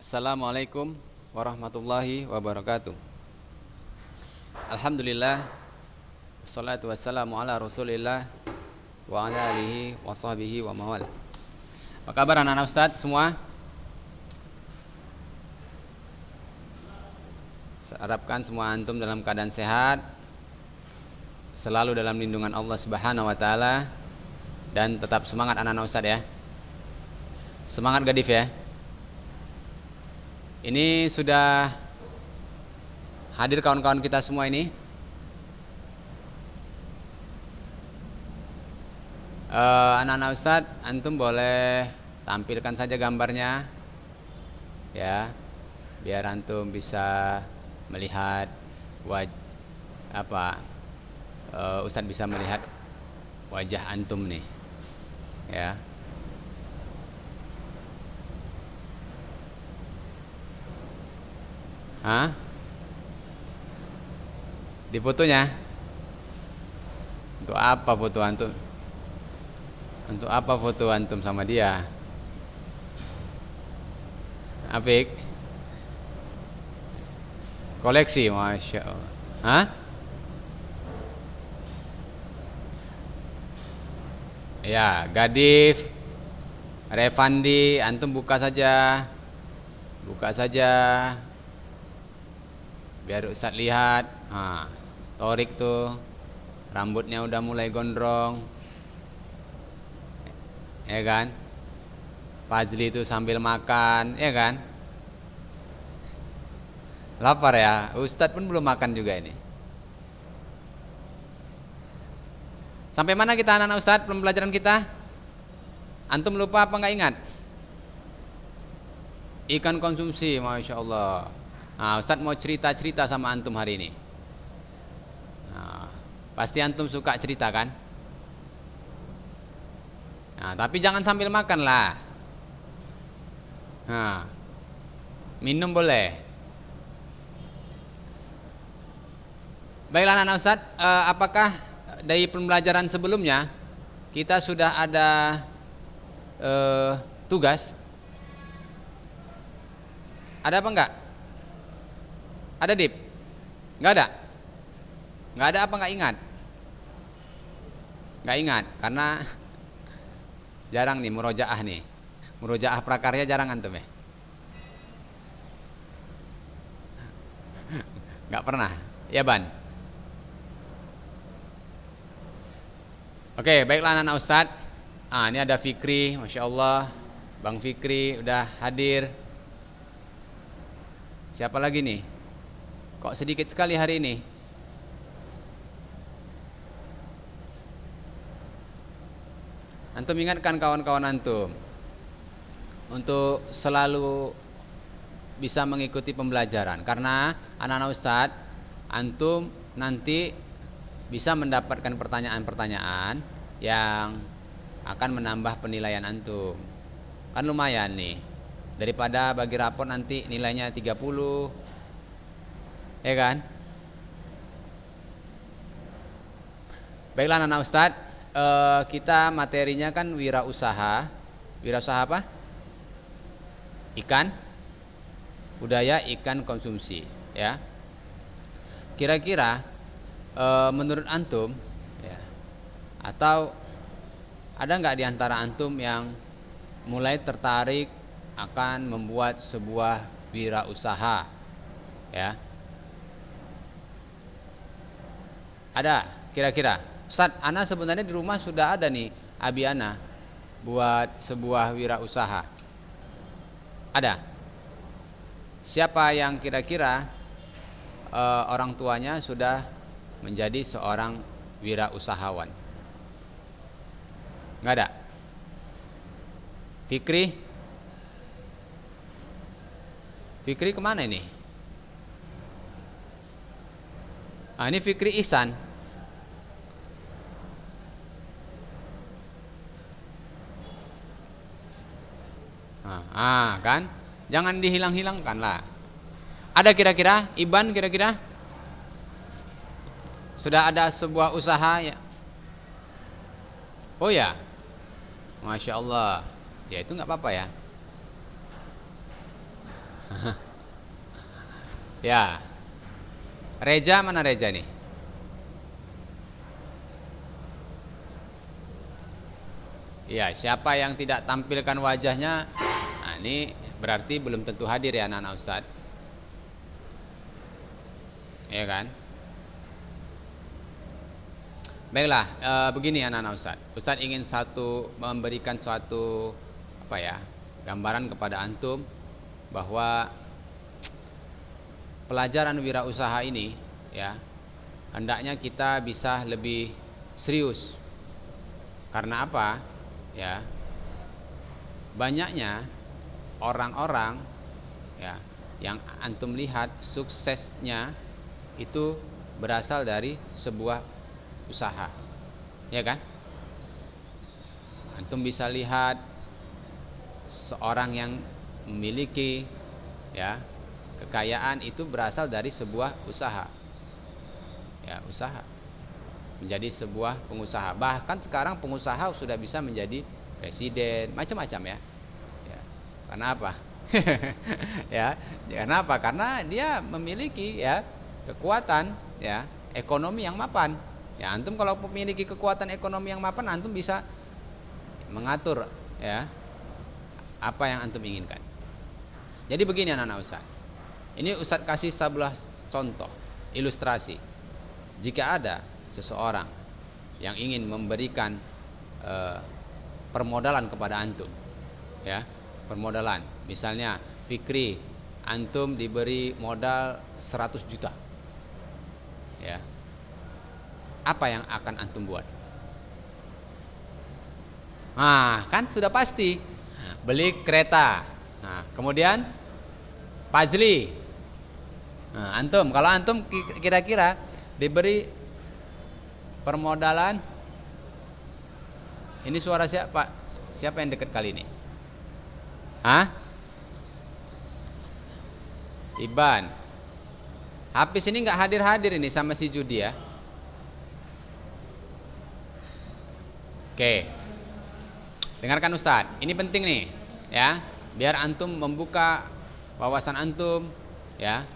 Assalamualaikum warahmatullahi wabarakatuh. Alhamdulillah, wassalatu wassalamu ala rasulillah wa ala alihi wa sahbihi wa mawala. Apa kabar anak-anak ustadz semua? Saya harapkan semua antum dalam keadaan sehat, selalu dalam lindungan Allah Subhanahu wa taala, dan tetap semangat anak-anak ustadz ya. Semangat Gadif ya. Ini sudah hadir kawan-kawan kita semua ini. Anak-anak ustadz, antum boleh tampilkan saja gambarnya ya, biar antum bisa melihat ustadz bisa melihat wajah antum nih ya. Hah? Di fotonya? Untuk apa foto antum? Untuk apa foto antum sama dia? Apik? Koleksi, masya Allah. Hah? Ya, Gadif, Revandi, antum buka saja, biar Ustadz lihat. Torik tuh rambutnya udah mulai gondrong, ya kan? Fazli itu sambil makan, ya kan? Lapar ya, Ustadz pun belum makan juga ini. Sampai mana kita anak-anak Ustadz pembelajaran kita? Antum lupa apa nggak ingat? Ikan konsumsi, masya Allah. Nah, Ustadz mau cerita-cerita sama antum hari ini. Nah, pasti antum suka cerita kan? Nah, tapi jangan sambil makan lah. Nah, minum boleh. Baiklah anak-anak Ustadz, apakah dari pembelajaran sebelumnya kita sudah ada tugas? Ada apa enggak? Ada Dip? Enggak ada? Enggak ada apa enggak ingat? Enggak ingat karena jarang nih murojaah nih. Murojaah prakarya jarang antum ya? Enggak pernah. Ya Ban. Oke, baiklah anak-anak Ustadz. Ini ada Fikri, masya Allah. Bang Fikri udah hadir. Siapa lagi nih? Kok sedikit sekali hari ini? Antum ingatkan kawan-kawan antum untuk selalu bisa mengikuti pembelajaran, karena anak-anak Ustadz, antum nanti bisa mendapatkan pertanyaan-pertanyaan yang akan menambah penilaian antum. Kan lumayan nih, daripada bagi rapor nanti nilainya 30, ya kan? Baiklah anak-anak Ustadz, kita materinya kan wirausaha. Wirausaha apa? Ikan, budaya ikan konsumsi ya. Kira-kira menurut antum ya, atau ada nggak di antara antum yang mulai tertarik akan membuat sebuah wirausaha ya? Ada kira-kira? Ustadz, ana sebenarnya di rumah sudah ada nih abi ana buat sebuah wirausaha. Ada? Siapa yang kira-kira orang tuanya sudah menjadi seorang wirausahawan? Nggak ada? Fikri? Fikri kemana ini? Ini Fikri Ihsan. Kan? Jangan dihilang-hilangkan lah. Ada kira-kira? Iban kira-kira? Sudah ada sebuah usaha ya? Oh ya, Masya Allah. Ya itu nggak apa-apa ya. Ya. Reja mana Reja nih? Ya, siapa yang tidak tampilkan wajahnya? Nah, ini berarti belum tentu hadir ya anak-anak Ustadz. Ya kan? Baiklah, begini anak-anak Ustadz. Ustadz ingin memberikan suatu apa ya? Gambaran kepada antum bahwa pelajaran wirausaha ini ya, hendaknya kita bisa lebih serius. Karena apa? Ya, banyaknya orang-orang ya yang antum lihat suksesnya itu berasal dari sebuah usaha, ya kan? Antum bisa lihat seorang yang memiliki ya kekayaan itu berasal dari sebuah usaha, ya usaha. Menjadi sebuah pengusaha. Bahkan sekarang pengusaha sudah bisa menjadi presiden, macam-macam ya. Ya. Karena apa? Ya, karena apa? Karena dia memiliki ya kekuatan ya ekonomi yang mapan. Ya, antum kalau memiliki kekuatan ekonomi yang mapan, antum bisa mengatur ya apa yang antum inginkan. Jadi begini anak-anak Ustaz. Ini Ustaz kasih sebelah contoh, ilustrasi. Jika ada seseorang yang ingin memberikan permodalan kepada antum ya, permodalan misalnya Fikri, antum diberi modal 100 juta ya, apa yang akan antum buat? Nah, kan sudah pasti beli kereta. Nah, kemudian Fajli, nah, antum kalau antum kira-kira diberi permodalan, ini suara siapa? Siapa yang dekat kali ini? Hah? Iban. Hafiz ini nggak hadir-hadir ini sama si Judi ya. Oke. Dengarkan Ustadz, ini penting nih ya, biar antum membuka wawasan antum ya.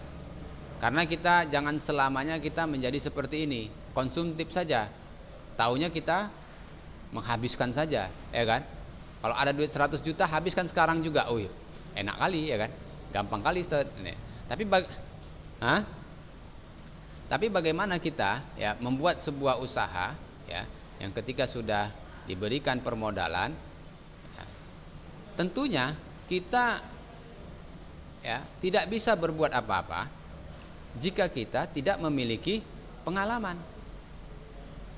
Karena kita jangan selamanya kita menjadi seperti ini, konsumtif saja. Taunya kita menghabiskan saja, ya kan? Kalau ada duit 100 juta habiskan sekarang juga. Oh, enak kali ya kan? Gampang kali Ustaz. Tapi bagaimana kita ya membuat sebuah usaha ya yang ketika sudah diberikan permodalan ya, tentunya kita ya tidak bisa berbuat apa-apa jika kita tidak memiliki pengalaman.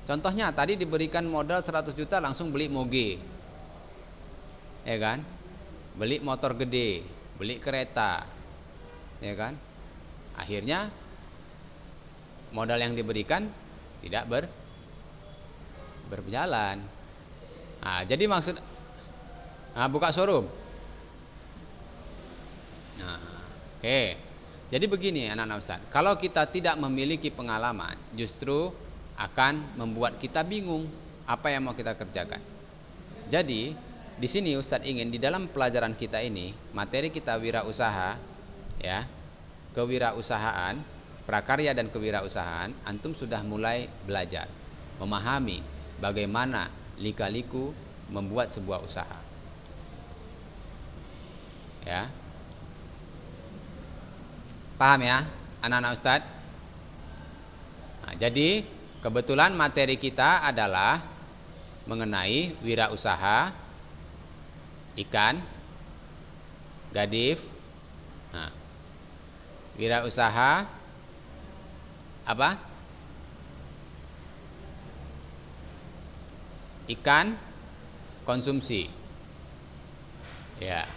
Contohnya tadi diberikan modal 100 juta langsung beli moge, ya kan? Beli motor gede, beli kereta, ya kan? Akhirnya modal yang diberikan tidak berjalan. Nah, jadi maksud buka showroom. Nah, oke. Jadi begini anak-anak Ustaz, kalau kita tidak memiliki pengalaman, justru akan membuat kita bingung apa yang mau kita kerjakan. Jadi di sini Ustadz ingin di dalam pelajaran kita ini, materi kita wirausaha ya, kewirausahaan, prakarya dan kewirausahaan, antum sudah mulai belajar memahami bagaimana lika-liku membuat sebuah usaha ya. Paham ya anak-anak Ustadz? Nah, jadi kebetulan materi kita adalah mengenai wirausaha ikan, gadif. Nah, wirausaha apa? Ikan konsumsi. Ya.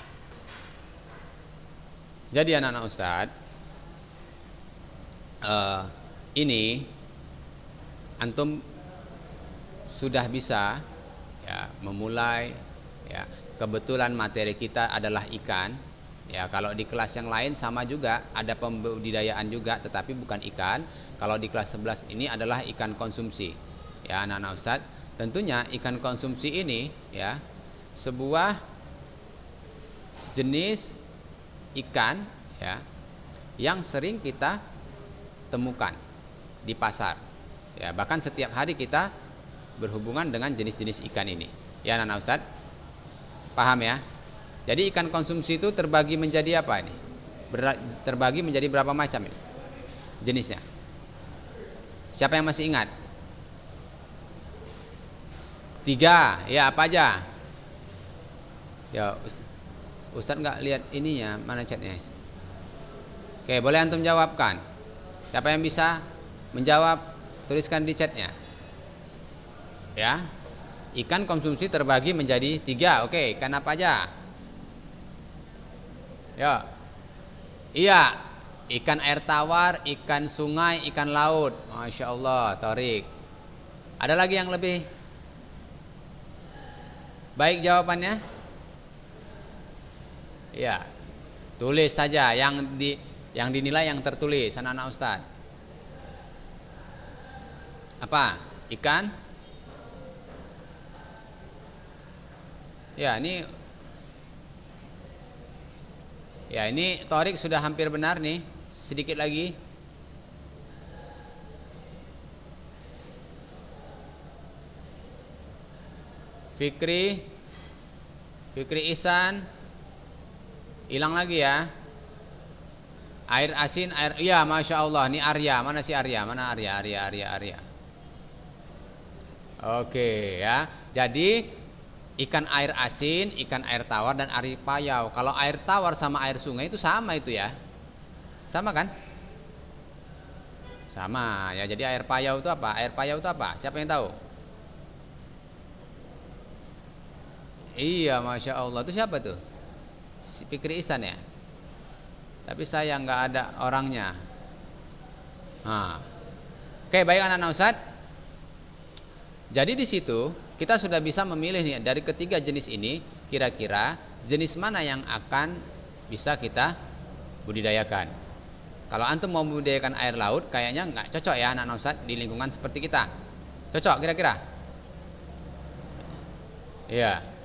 Jadi anak-anak Ustadz, ini antum sudah bisa ya memulai ya. Kebetulan materi kita adalah ikan ya. Kalau di kelas yang lain sama juga, ada pembudidayaan juga tetapi bukan ikan. Kalau di kelas 11 ini adalah ikan konsumsi ya anak-anak Ustadz. Tentunya ikan konsumsi ini ya sebuah jenis ikan ya yang sering kita temukan di pasar. Ya, bahkan setiap hari kita berhubungan dengan jenis-jenis ikan ini. Ya, anak Ustaz? Paham ya? Jadi ikan konsumsi itu terbagi menjadi apa ini? Terbagi menjadi berapa macam ini? Jenisnya. Siapa yang masih ingat? 3. Ya, apa aja? Ya, Ustaz nggak lihat ininya, mana chatnya? Oke, boleh antum jawabkan. Siapa yang bisa menjawab, tuliskan di chatnya. Ya, ikan konsumsi terbagi menjadi 3. Oke, ikan apa aja? Ya, iya, ikan air tawar, ikan sungai, ikan laut. Masya Allah, Torik. Ada lagi yang lebih baik jawabannya? Ya, tulis saja yang dinilai yang tertulis, anak-anak Ustaz. Apa? Ikan? Ya, ini Torik sudah hampir benar nih. Sedikit lagi. Fikri Ihsan. Hilang lagi ya. Air asin, iya, Masya Allah. Ini Arya, mana si Arya? Mana Arya? Arya. Oke ya. Jadi ikan air asin, ikan air tawar, dan air payau. Kalau air tawar sama air sungai itu sama itu ya. Sama kan? Sama ya. Jadi air payau itu apa? Air payau itu apa? Siapa yang tahu? Iya, Masya Allah. Itu siapa tuh? Si Fikri Ihsan ya. Tapi saya nggak ada orangnya. Nah. Oke, baik anak-anak Ustaz. Jadi di situ kita sudah bisa memilih nih dari ketiga jenis ini, kira-kira jenis mana yang akan bisa kita budidayakan. Kalau antum mau budidayakan air laut, kayaknya nggak cocok ya anak-anak Ustaz di lingkungan seperti kita. Cocok kira-kira? Iya.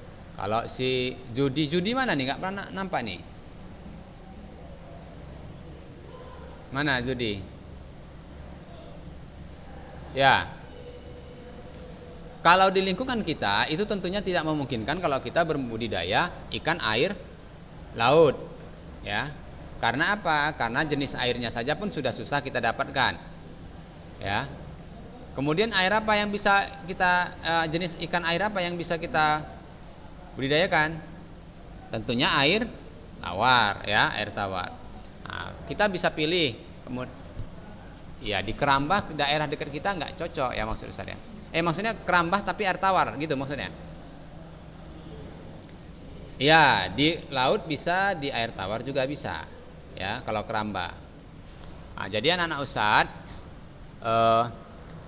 Kalau si Judi mana nih? Nggak pernah nampak nih. Mana Judi? Ya. Kalau di lingkungan kita itu tentunya tidak memungkinkan kalau kita berbudidaya ikan air laut, ya. Karena apa? Karena jenis airnya saja pun sudah susah kita dapatkan, ya. Kemudian air apa yang bisa kita jenis ikan air apa yang bisa kita budidayakan? Tentunya air tawar, ya, air tawar. Nah, kita bisa pilih, ya di Kerambah daerah dekat kita nggak cocok ya maksud saya. Maksudnya Kerambah tapi air tawar gitu maksudnya. Ya, di laut bisa, di air tawar juga bisa. Ya, kalau Kerambah. Nah, jadi anak-anak Ustadz,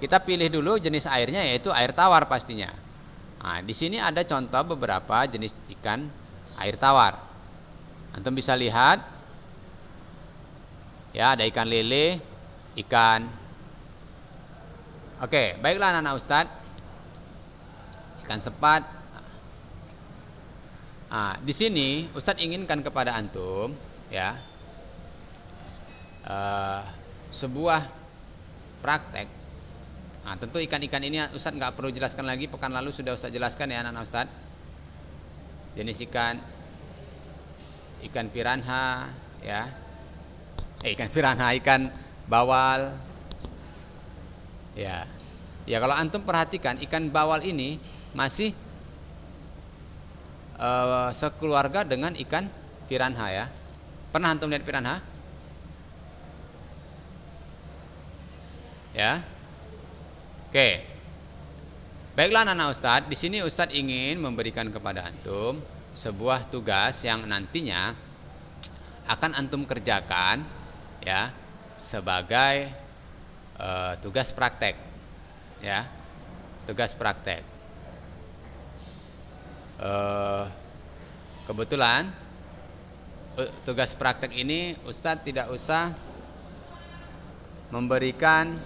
kita pilih dulu jenis airnya yaitu air tawar pastinya. Nah, di sini ada contoh beberapa jenis ikan air tawar. Antum bisa lihat. Ya, ada ikan lele, Oke, baiklah anak-anak Ustadz. Ikan sepat. Nah, di sini Ustadz inginkan kepada antum, ya, sebuah praktek. Nah, tentu ikan-ikan ini Ustadz nggak perlu jelaskan lagi. Pekan lalu sudah Ustadz jelaskan ya anak-anak Ustadz. Jenis ikan piranha, ya. Ikan piranha, ikan bawal. Ya. Ya, kalau antum perhatikan ikan bawal ini masih sekeluarga dengan ikan piranha ya. Pernah antum lihat piranha? Ya. Oke. Baiklah anak-anak Ustadz, di sini Ustadz ingin memberikan kepada antum sebuah tugas yang nantinya akan antum kerjakan ya sebagai tugas praktek, ya, tugas praktek. Kebetulan tugas praktek ini Ustadz tidak usah memberikan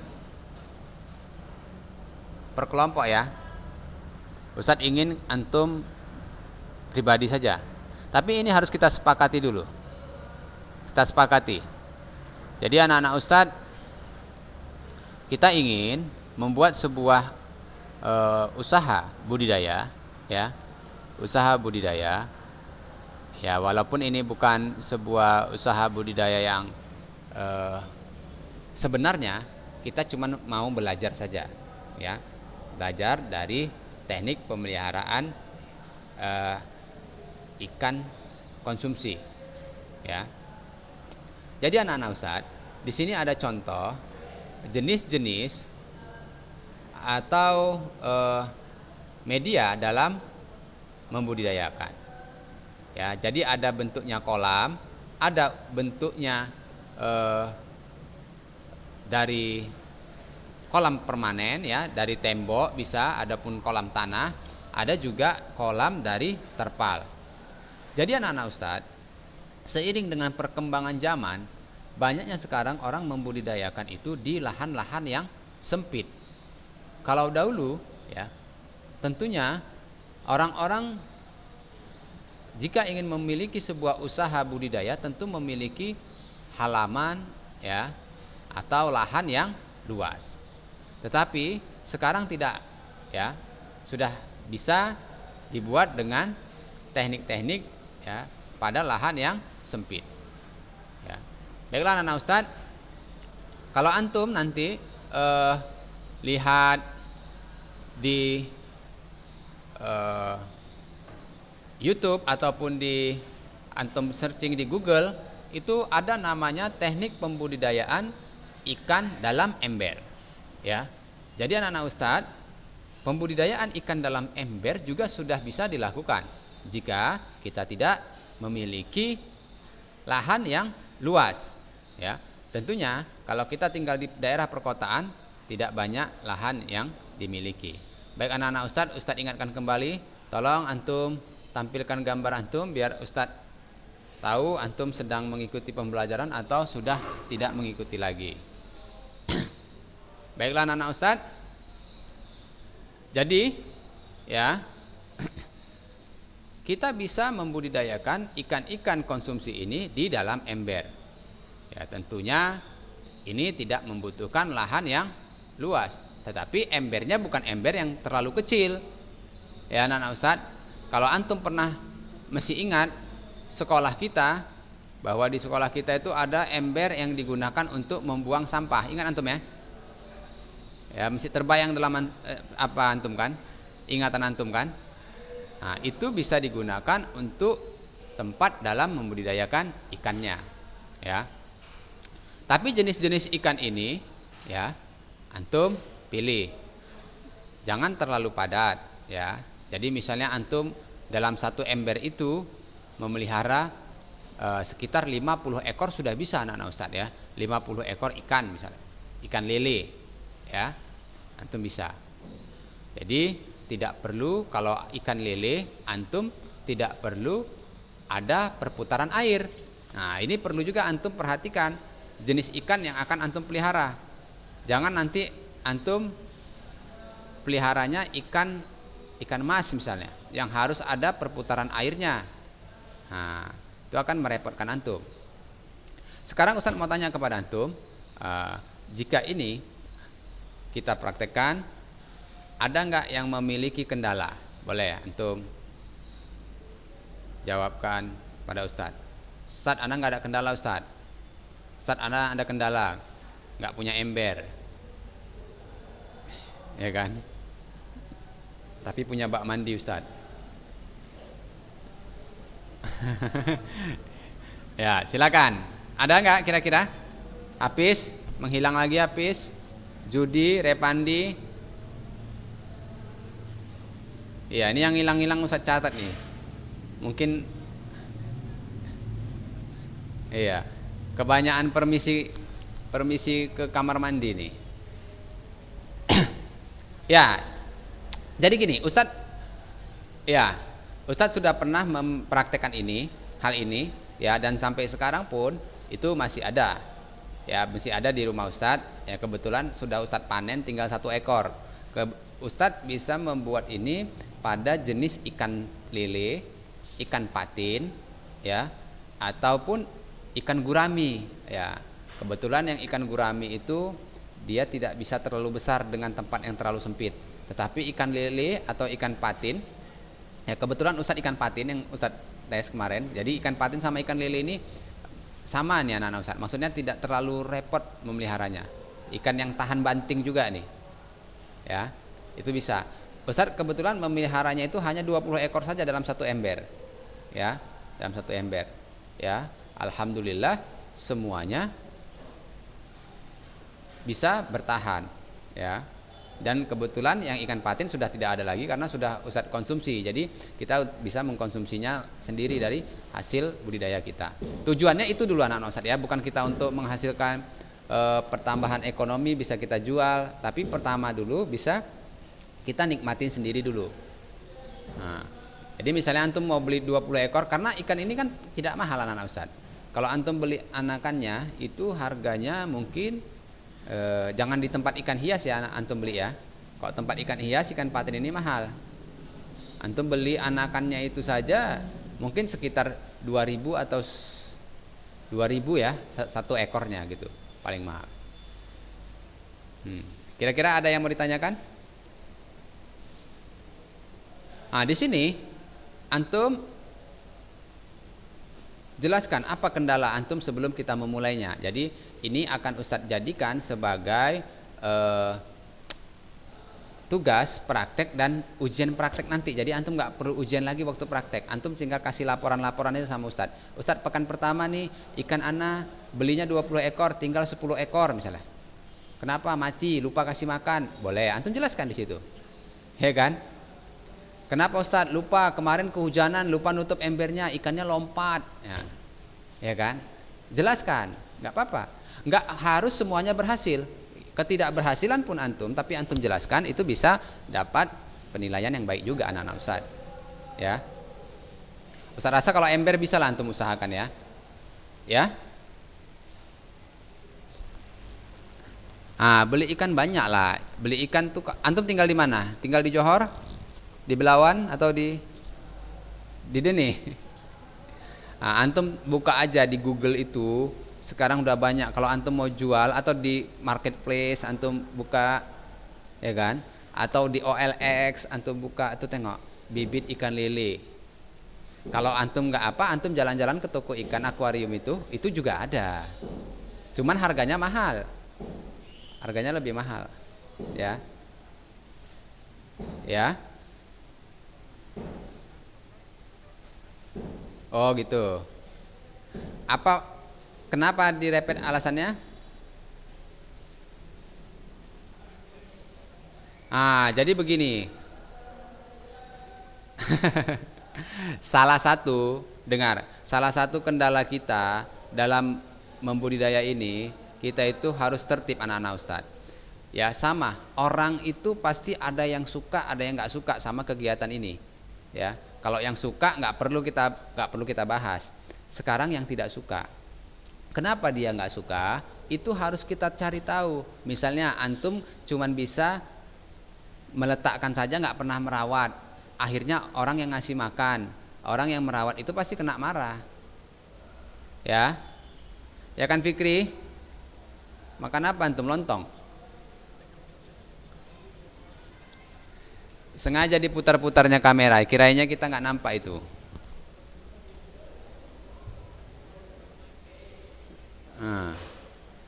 per kelompok ya. Ustadz ingin antum pribadi saja. Tapi ini harus kita sepakati dulu. Kita sepakati. Jadi anak-anak Ustadz, kita ingin membuat sebuah usaha budidaya, ya, usaha budidaya. Ya, walaupun ini bukan sebuah usaha budidaya yang sebenarnya kita cuma mau belajar saja, ya, belajar dari teknik pemeliharaan ikan konsumsi, ya. Jadi anak-anak Ustadz, di sini ada contoh jenis-jenis atau media dalam membudidayakan. Ya, jadi ada bentuknya kolam, ada bentuknya dari kolam permanen, ya, dari tembok bisa, adapun kolam tanah, ada juga kolam dari terpal. Jadi anak-anak Ustadz, seiring dengan perkembangan zaman, banyaknya sekarang orang membudidayakan itu di lahan-lahan yang sempit. Kalau dahulu, ya, tentunya orang-orang jika ingin memiliki sebuah usaha budidaya tentu memiliki halaman, ya, atau lahan yang luas. Tetapi sekarang tidak, ya, sudah bisa dibuat dengan teknik-teknik, ya, pada lahan yang sempit. Ya. Baiklah anak Ustadz, kalau antum nanti lihat di YouTube ataupun di antum searching di Google, itu ada namanya teknik pembudidayaan ikan dalam ember, ya. Jadi anak-anak Ustadz, pembudidayaan ikan dalam ember juga sudah bisa dilakukan jika kita tidak memiliki lahan yang luas, ya. Tentunya kalau kita tinggal di daerah perkotaan tidak banyak lahan yang dimiliki. Baik anak-anak Ustadz, Ustadz ingatkan kembali, tolong antum tampilkan gambar antum biar Ustadz tahu antum sedang mengikuti pembelajaran atau sudah tidak mengikuti lagi. Baiklah anak-anak Ustadz, jadi, ya, kita bisa membudidayakan ikan-ikan konsumsi ini di dalam ember. Ya, tentunya ini tidak membutuhkan lahan yang luas, tetapi embernya bukan ember yang terlalu kecil. Ya anak-anak Ustadz, kalau antum pernah masih ingat sekolah kita, bahwa di sekolah kita itu ada ember yang digunakan untuk membuang sampah. Ingat antum, ya? Ya, mesti terbayang dalam apa antum kan? Ingatan antum kan? Nah, itu bisa digunakan untuk tempat dalam membudidayakan ikannya, ya. Tapi jenis-jenis ikan ini, ya, antum pilih. Jangan terlalu padat, ya. Jadi misalnya antum dalam satu ember itu memelihara sekitar 50 ekor sudah bisa anak-anak Ustadz, ya. 50 ekor ikan misalnya. Ikan lele, ya. Antum bisa. Jadi tidak perlu, kalau ikan lele antum tidak perlu ada perputaran air. Nah, ini perlu juga antum perhatikan jenis ikan yang akan antum pelihara. Jangan nanti antum peliharanya ikan mas misalnya, yang harus ada perputaran airnya. Nah, itu akan merepotkan antum. Sekarang Ustaz mau tanya kepada antum, jika ini kita praktekkan, ada nggak yang memiliki kendala? Boleh ya, antum jawabkan pada Ustaz. Ustaz, Anda nggak ada kendala Ustaz. Ustaz, Anda ada kendala, nggak punya ember, ya kan? Tapi punya bak mandi Ustaz. Ya, silakan. Ada nggak kira-kira? Apis, menghilang lagi Apis. Judi, Repandi. Iya, ini yang hilang-hilang Ustaz catat nih. Mungkin, iya, kebanyakan permisi ke kamar mandi nih. Ya, jadi gini, Ustaz, ya, Ustaz sudah pernah mempraktekkan hal ini, ya, dan sampai sekarang pun itu masih ada. Ya, masih ada di rumah Ustadz. Ya, kebetulan sudah Ustadz panen tinggal 1 ekor. Ustadz bisa membuat ini pada jenis ikan lele, ikan patin, ya, ataupun ikan gurami, ya. Kebetulan yang ikan gurami itu dia tidak bisa terlalu besar dengan tempat yang terlalu sempit. Tetapi ikan lele atau ikan patin, ya kebetulan Ustadz ikan patin yang Ustadz tes kemarin. Jadi ikan patin sama ikan lele ini sama nih anak-anak Ustadz. Maksudnya tidak terlalu repot memeliharanya. Ikan yang tahan banting juga nih. Ya, itu bisa. Ustadz kebetulan memeliharanya itu hanya 20 ekor saja dalam satu ember. Ya, dalam satu ember. Ya, alhamdulillah semuanya bisa bertahan, ya. Dan kebetulan yang ikan patin sudah tidak ada lagi karena sudah Ustadz konsumsi. Jadi kita bisa mengkonsumsinya sendiri dari hasil budidaya kita. Tujuannya itu dulu anak-anak Ustadz ya, bukan kita untuk menghasilkan pertambahan ekonomi bisa kita jual, tapi pertama dulu bisa kita nikmatin sendiri dulu. Nah, jadi misalnya antum mau beli 20 ekor karena ikan ini kan tidak mahal anak-anak Ustadz. Kalau antum beli anakannya itu harganya mungkin jangan di tempat ikan hias ya antum beli ya. Kalau tempat ikan hias ikan patin ini mahal. Antum beli anakannya itu saja mungkin sekitar 2000 atau 2000 ya satu ekornya gitu, paling mahal. Kira-kira ada yang mau ditanyakan? Nah, di sini antum jelaskan apa kendala antum sebelum kita memulainya. Jadi ini akan Ustadz jadikan sebagai tugas praktek dan ujian praktek nanti. Jadi antum nggak perlu ujian lagi waktu praktek. Antum tinggal kasih laporan-laporan itu sama Ustadz. Ustadz pekan pertama nih ikan ana belinya 20 ekor, tinggal 10 ekor misalnya. Kenapa mati? Lupa kasih makan. Boleh antum jelaskan di situ. Ya kan? Kenapa Ustadz lupa kemarin kehujanan, lupa nutup embernya, ikannya lompat. Ya kan? Jelaskan, nggak apa-apa. Nggak harus semuanya berhasil. Ketidakberhasilan pun antum, tapi antum jelaskan itu bisa dapat penilaian yang baik juga anak-anak Ustadz. Ya. Ustadz rasa kalau ember bisa lah antum usahakan ya. Ya. Beli ikan banyak lah. Beli ikan tuh antum tinggal di mana? Tinggal di Johor? Di Belawan atau di Deni? Antum buka aja di Google itu. Sekarang udah banyak. Kalau antum mau jual atau di marketplace antum buka, ya kan? Atau di OLX antum buka, itu tengok bibit ikan lele. Kalau antum nggak apa, antum jalan-jalan ke toko ikan akuarium itu juga ada. Cuman harganya mahal. Harganya lebih mahal. Ya. Ya. Oh gitu. Kenapa direpet alasannya? Jadi begini. Salah satu kendala kita dalam membudidaya ini, kita itu harus tertib anak-anak Ustadz. Ya sama, orang itu pasti ada yang suka, ada yang nggak suka sama kegiatan ini. Ya, kalau yang suka nggak perlu kita bahas. Sekarang yang tidak suka. Kenapa dia nggak suka? Itu harus kita cari tahu. Misalnya antum cuman bisa meletakkan saja, nggak pernah merawat. Akhirnya orang yang ngasih makan, orang yang merawat itu pasti kena marah. Ya, ya kan Fikri? Makan apa antum? Lontong. Sengaja diputar-putarnya kamera, kiranya kita nggak nampak itu.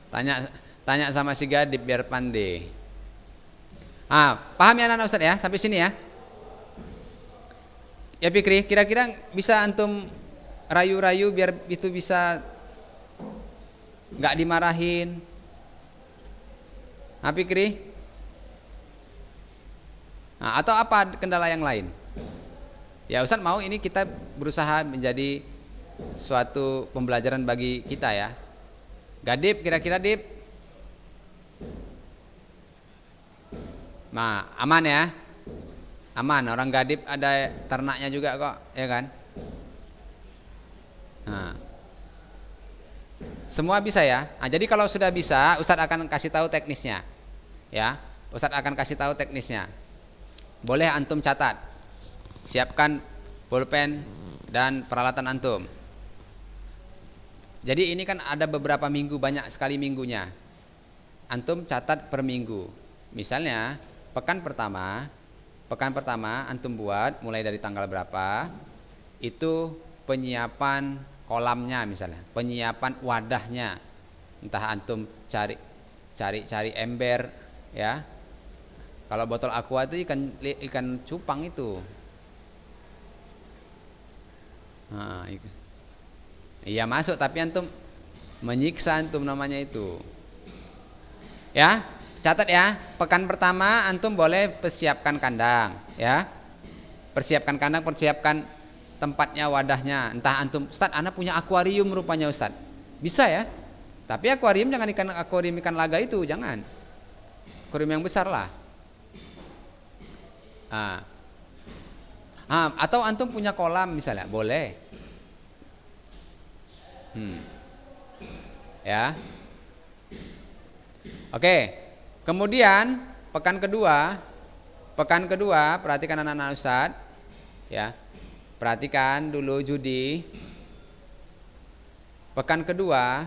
Tanya sama si Gadip biar pandai. Paham ya anak Ustadz ya sampai sini ya? Ya Fikri, kira-kira bisa antum rayu-rayu biar itu bisa nggak dimarahin? Fikri? Atau apa kendala yang lain? Ya Ustadz mau ini kita berusaha menjadi suatu pembelajaran bagi kita ya. Gadip, kira-kira Dip? Aman ya? Aman, orang Gadip ada ternaknya juga kok, ya kan? Semua bisa ya? Jadi kalau sudah bisa, Ustadz akan kasih tahu teknisnya. Ya, Ustadz akan kasih tahu teknisnya. Boleh antum catat. Siapkan pulpen dan peralatan antum. Jadi ini kan ada beberapa minggu, banyak sekali minggunya. Antum catat per minggu. Misalnya pekan pertama antum buat mulai dari tanggal berapa, itu penyiapan kolamnya, misalnya penyiapan wadahnya, entah antum cari ember ya. Kalau botol aqua itu ikan cupang itu. Nah, iya masuk, tapi antum menyiksa antum namanya itu. Ya, catat ya. Pekan pertama antum boleh persiapkan kandang, ya. Persiapkan kandang, persiapkan tempatnya, wadahnya. Entah antum, Ustaz, anak punya akuarium rupanya Ustaz. Bisa ya. Tapi akuarium jangan akuarium ikan laga itu, jangan. Akuarium yang besar lah. Atau antum punya kolam misalnya, boleh. Ya. Oke. Kemudian pekan kedua perhatikan anak-anak Ustaz, ya. Perhatikan dulu Judi. Pekan kedua,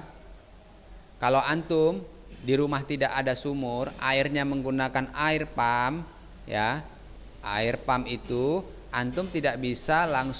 kalau antum di rumah tidak ada sumur, airnya menggunakan air pump, ya. Air pump itu antum tidak bisa langsung